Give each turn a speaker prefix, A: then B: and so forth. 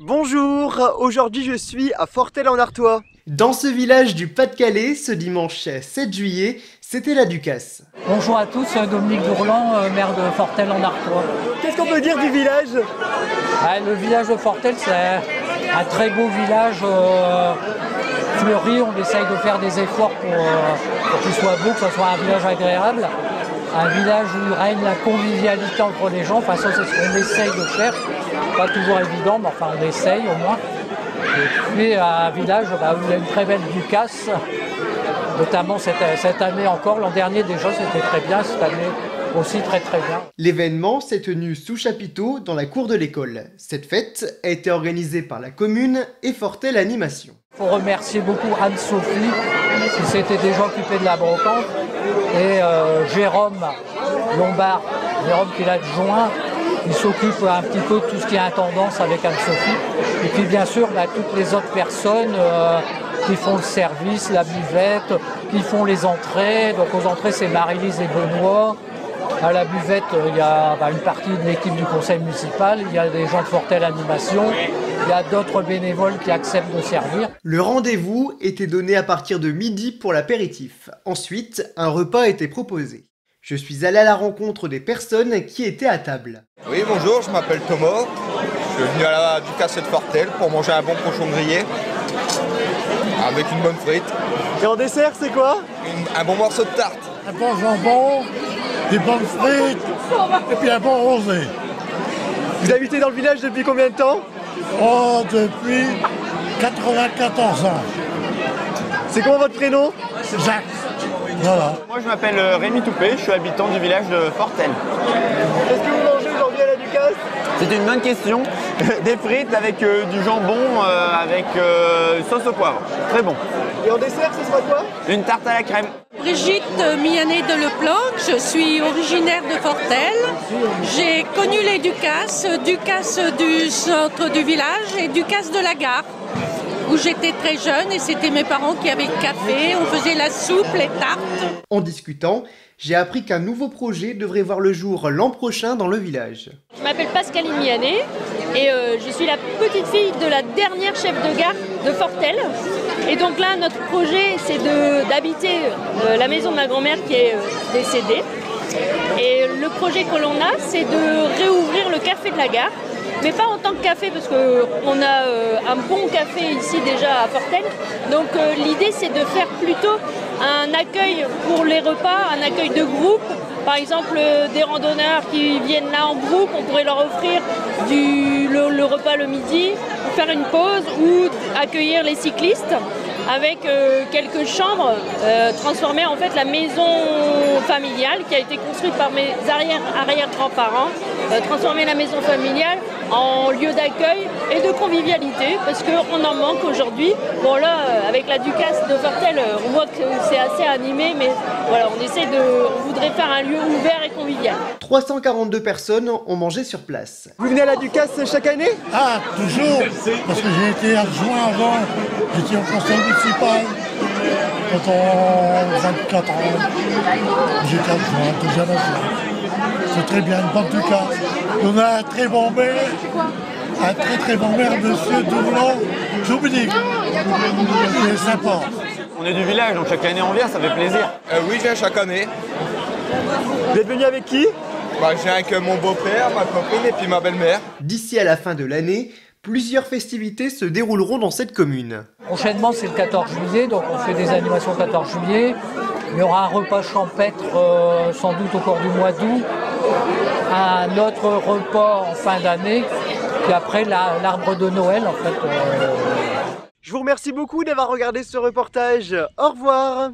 A: Bonjour, aujourd'hui je suis à Fortel-en-Artois. Dans ce village du Pas-de-Calais, ce dimanche 7 juillet, c'était la Ducasse.
B: Bonjour à tous, Dominique Dourlan, maire de Fortel-en-Artois.
A: Qu'est-ce qu'on peut dire du village?
B: Le village de Fortel, c'est un très beau village fleuri. On essaye de faire des efforts pour qu'il soit beau, que ce soit un village agréable. Un village où règne la convivialité entre les gens. Enfin, ça, c'est ce qu'on essaye de faire. Pas toujours évident, mais enfin, on essaye au moins. Et puis, un village où il y a une très belle Ducasse, notamment cette année encore. L'an dernier, déjà, c'était très bien. Cette année aussi, très bien.
A: L'événement s'est tenu sous chapiteau dans la cour de l'école. Cette fête a été organisée par la commune et Fortel Animation.
B: Il faut remercier beaucoup Anne-Sophie, qui s'était déjà occupée de la brocante, et Jérôme Lombard, Jérôme qui est l'adjoint, il s'occupe un petit peu de tout ce qui est intendance avec Anne-Sophie. Et puis bien sûr, toutes les autres personnes qui font le service, la buvette, qui font les entrées. Donc aux entrées, c'est Marie-Lise et Benoît. À la buvette, il y a une partie de l'équipe du conseil municipal, il y a des gens de Fortel Animation, il y a d'autres bénévoles qui acceptent de servir.
A: Le rendez-vous était donné à partir de midi pour l'apéritif. Ensuite, un repas a été proposé. Je suis allé à la rencontre des personnes qui étaient à table.
C: Oui, bonjour, je m'appelle Thomas. Je suis venu à la Ducasse de Fortel pour manger un bon cochon grillé avec une bonne frite.
A: Et en dessert, c'est quoi?
C: Un bon morceau de tarte.
D: Un bon jambon, des bonnes frites et puis un bon rosé.
A: Vous habitez dans le village depuis combien de temps?
D: Oh, depuis 94 ans.
A: C'est comment votre prénom?
D: Jacques. Voilà.
E: Moi je m'appelle Rémi Toupé, je suis habitant du village de Fortel.
A: Qu'est-ce que vous mangez aujourd'hui à la Ducasse?
E: C'est une bonne question. Des frites avec du jambon, avec sauce au poivre. Très bon.
A: Et en dessert, ce sera quoi?
E: Une tarte à la crème.
F: Brigitte Mianet de Leploc, je suis originaire de Fortel. J'ai connu les Ducasses du centre du village et Ducasse de la gare, où j'étais très jeune et c'était mes parents qui avaient le café, on faisait la soupe, les tartes.
A: En discutant, j'ai appris qu'un nouveau projet devrait voir le jour l'an prochain dans le village.
G: Je m'appelle Pascaline Mianet et je suis la petite fille de la dernière chef de gare de Fortel. Et donc là, notre projet, c'est d'habiter la maison de ma grand-mère qui est décédée. Et le projet que l'on a, c'est de réouvrir le café de la gare. Mais pas en tant que café, parce qu'on a un bon café ici déjà à Fortel. Donc l'idée, c'est de faire plutôt un accueil pour les repas, un accueil de groupe. Par exemple, des randonneurs qui viennent là en groupe, on pourrait leur offrir le repas le midi, faire une pause ou accueillir les cyclistes avec quelques chambres, transformer en fait la maison familiale qui a été construite par mes arrière-grands-parents, transformer la maison familiale en lieu d'accueil et de convivialité parce qu'on en manque aujourd'hui. Bon là, avec la Ducasse de Fortel, on voit que c'est assez animé, mais voilà, on voudrait faire un lieu ouvert et convivial.
A: 342 personnes ont mangé sur place. Vous venez à la Ducasse chaque année?
D: Ah, toujours. Parce que j'ai été adjoint avant, j'étais au conseil municipal pendant 24 ans. J'étais adjoint, deuxième adjoint. C'est très bien, une bonne Ducasse. On a un très bon maire, très bon maire, monsieur Dourlan, Dominique. Il est sympa.
E: On est du village, donc chaque année on vient, ça fait plaisir.
C: Oui, je viens chaque année.
A: Vous êtes venu avec qui?
C: Je viens avec mon beau-père, ma copine et puis ma belle-mère.
A: D'ici à la fin de l'année, plusieurs festivités se dérouleront dans cette commune.
B: Prochainement, c'est le 14 juillet, donc on fait des animations le 14 juillet. Il y aura un repas champêtre sans doute au cours du mois d'août, un autre repas en fin d'année, puis après l'arbre de Noël en fait.
A: Je vous remercie beaucoup d'avoir regardé ce reportage. Au revoir.